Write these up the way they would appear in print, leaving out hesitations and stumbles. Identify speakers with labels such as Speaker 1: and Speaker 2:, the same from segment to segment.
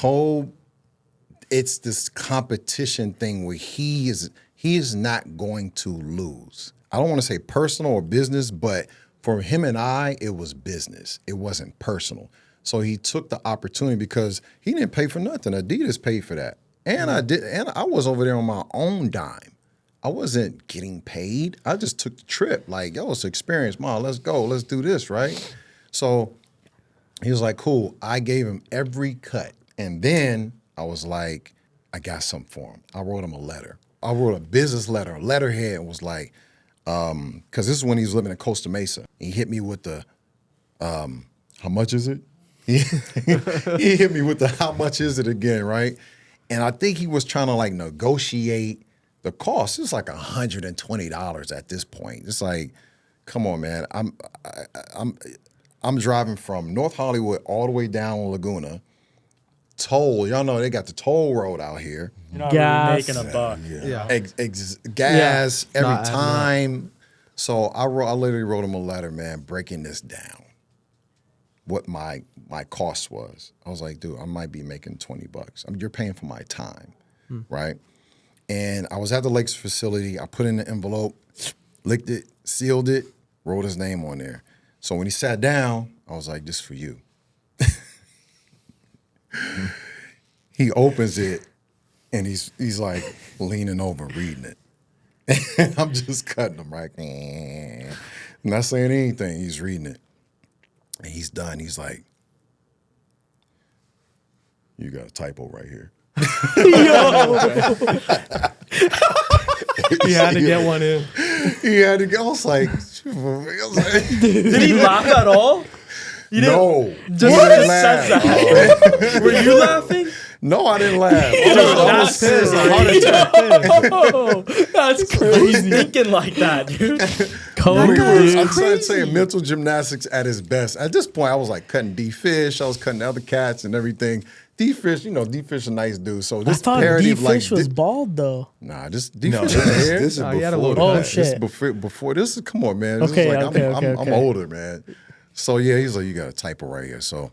Speaker 1: Cole, it's this competition thing where he is not going to lose. I don't want to say personal or business, but for him and I, it was business. It wasn't personal. So he took the opportunity because he didn't pay for nothing. Adidas paid for that. And I was over there on my own dime. I wasn't getting paid. I just took the trip. Like, yo, it's an experience. Mom, let's go. Let's do this, right? So he was like, cool. I gave him every cut. And then I was like, I got something for him. I wrote him a letter. I wrote a business letter, a letterhead, and was like, because this is when he was living in Costa Mesa. He hit me with the, how much is it? He hit me with the how much is it again, right? And I think he was trying to like negotiate the cost. It's like $120 at this point. It's like, come on, man. I'm driving from North Hollywood all the way down Laguna. Toll, y'all know they got the toll road out here.
Speaker 2: You're not really making a buck.
Speaker 1: Gas every time. So I literally wrote him a letter, man, breaking this down. What my cost was. I was like, dude, I might be making $20. You're paying for my time, right? And I was at the Lakes facility. I put in the envelope, licked it, sealed it, wrote his name on there. So when he sat down, I was like, this is for you. He opens it, and he's like leaning over, reading it. And I'm just cutting him, right? Not saying anything. He's reading it. And he's done. He's like, you got a typo right here.
Speaker 3: He had to get one in.
Speaker 1: He had to go. I was like,
Speaker 2: Did he laugh at all?
Speaker 1: No.
Speaker 2: Just
Speaker 1: didn't
Speaker 2: said
Speaker 1: laugh.
Speaker 2: that. Were you laughing?
Speaker 1: No, I didn't laugh.
Speaker 2: That's crazy. Who's thinking like that, dude?
Speaker 1: I'm trying to say mental gymnastics at its best. At this point, I was like cutting D-Fish. I was cutting other cats and everything. D-Fish, D-Fish a nice dude. So this
Speaker 4: I thought
Speaker 1: parody
Speaker 4: D-Fish
Speaker 1: of like
Speaker 4: was bald though.
Speaker 1: Nah, this D-Fish hair.
Speaker 5: This is before.
Speaker 4: Oh shit!
Speaker 1: Before this is come on, man. This
Speaker 4: Okay,
Speaker 1: is like
Speaker 4: okay.
Speaker 1: I'm older, man. So yeah, he's like, you got a typo right here. So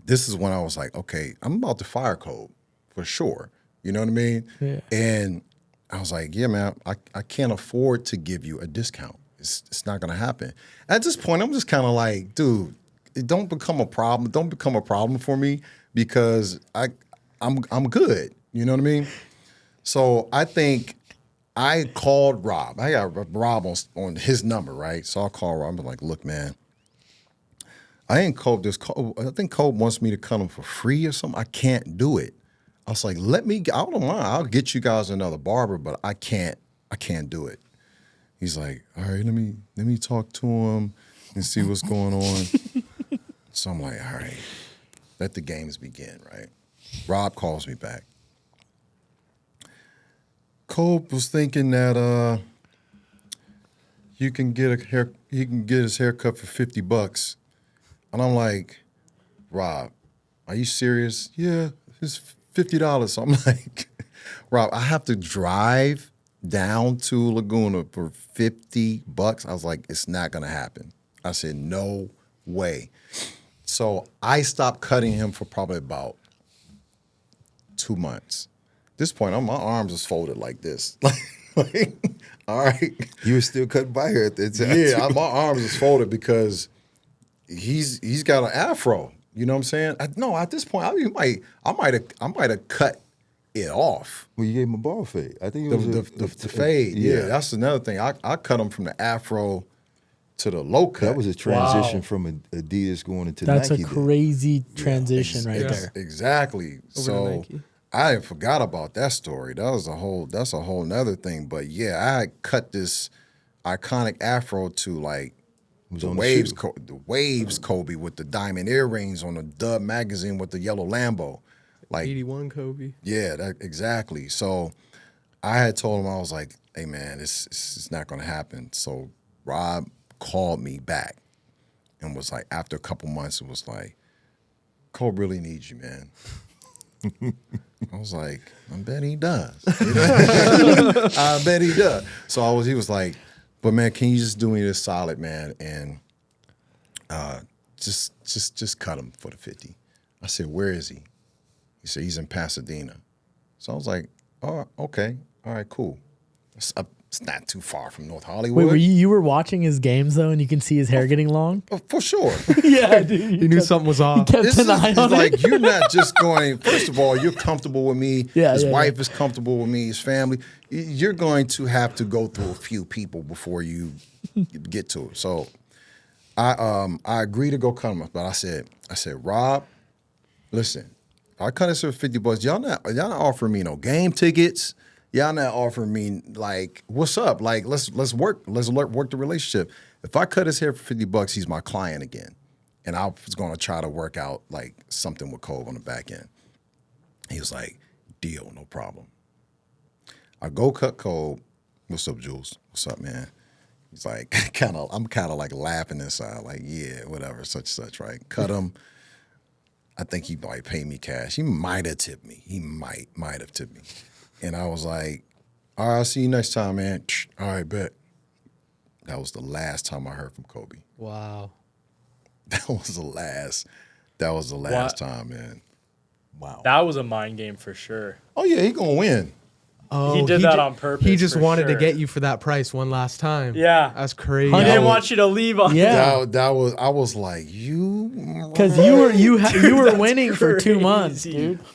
Speaker 1: this is when I was like, okay, I'm about to fire Code for sure. You know what I mean?
Speaker 4: Yeah.
Speaker 1: And I was like, yeah, man, I can't afford to give you a discount. It's not gonna happen. At this point, I'm just kind of like, dude, it don't become a problem. Don't become a problem for me because I'm good. You know what I mean? So I think I called Rob. I got Rob on his number, right? So I call Rob. I'm like, look, man, I ain't Cole this. I think Cole wants me to cut him for free or something. I can't do it. I was like, I don't mind. I'll get you guys another barber, but I can't do it. He's like, all right, let me talk to him and see what's going on. So I'm like, all right, let the games begin, right? Rob calls me back. Cole was thinking that he can get his hair cut for $50. And I'm like, Rob, are you serious? Yeah, it's $50. So I'm like, Rob, I have to drive down to Laguna for $50. I was like, it's not gonna happen. I said, no way. So I stopped cutting him for probably about 2 months. At this point, my arms was folded like this. like, all right.
Speaker 5: You were still cutting by her at that time.
Speaker 1: Yeah, my arms was folded because he's got an afro. You know what I'm saying? No, at this point, I might have cut it off.
Speaker 5: Well, you gave him a ball fade. I think it was
Speaker 1: the fade. Yeah, that's another thing. I cut him from the afro to the low cut.
Speaker 5: That was a transition from Adidas going into
Speaker 4: That's
Speaker 5: Nike.
Speaker 4: That's a crazy transition right there.
Speaker 1: Exactly. So I forgot about that story. That's a whole nother thing. But yeah, I cut this iconic afro to like the waves Kobe with the diamond earrings on the Dub magazine with the yellow Lambo. Like
Speaker 3: 81 Kobe.
Speaker 1: Yeah, exactly. So I had told him, I was like, hey man, it's not gonna happen. So Rob called me back and was like, after a couple months, it was like, Cole really needs you, man. I was like, I bet he does. You know? I bet he does. So he was like, but man, can you just do me this solid, man, and just cut him for the 50. I said, where is he? He said he's in Pasadena. So I was like, oh, okay. All right, cool. It's not too far from North Hollywood.
Speaker 4: Wait, you were watching his games though, and you can see his hair getting long?
Speaker 1: Oh, for sure.
Speaker 4: Yeah, dude.
Speaker 3: He knew something was off.
Speaker 4: Kept
Speaker 1: This
Speaker 4: an
Speaker 1: is
Speaker 4: eye on
Speaker 1: like
Speaker 4: it.
Speaker 1: you're not just going. First of all, you're comfortable with me.
Speaker 4: Yeah,
Speaker 1: his
Speaker 4: yeah,
Speaker 1: wife is comfortable with me. His family. You're going to have to go through a few people before you get to it. So I agreed to go cut him, but I said, Rob, listen, I cut this for $50. Y'all not offering me no game tickets. Y'all not offering me like, what's up? Like, let's work the relationship. If I cut his hair for $50, he's my client again. And I was gonna try to work out like something with Cove on the back end. He was like, deal, no problem. I go cut Cove. What's up, Jules? What's up, man? He's like, I'm kind of like laughing inside, like, yeah, whatever, such, right? Cut him. I think he might pay me cash. He might have tipped me. He might have tipped me. And I was like, all right, I'll see you next time, man. All right, bet. That was the last time I heard from Kobe.
Speaker 3: Wow.
Speaker 1: That was the last time, man.
Speaker 5: Wow.
Speaker 2: That was a mind game for sure.
Speaker 1: Oh, yeah, he gonna win.
Speaker 3: Oh,
Speaker 2: He did that on purpose.
Speaker 3: He just
Speaker 2: for
Speaker 3: wanted to
Speaker 2: sure.
Speaker 3: get you for that price one last time.
Speaker 2: Yeah.
Speaker 3: That's crazy.
Speaker 2: He
Speaker 4: Yeah.
Speaker 2: didn't want you to leave on.
Speaker 4: Yeah.
Speaker 1: I was like, you.
Speaker 4: Because you were winning for 2 months,
Speaker 2: crazy.
Speaker 4: dude.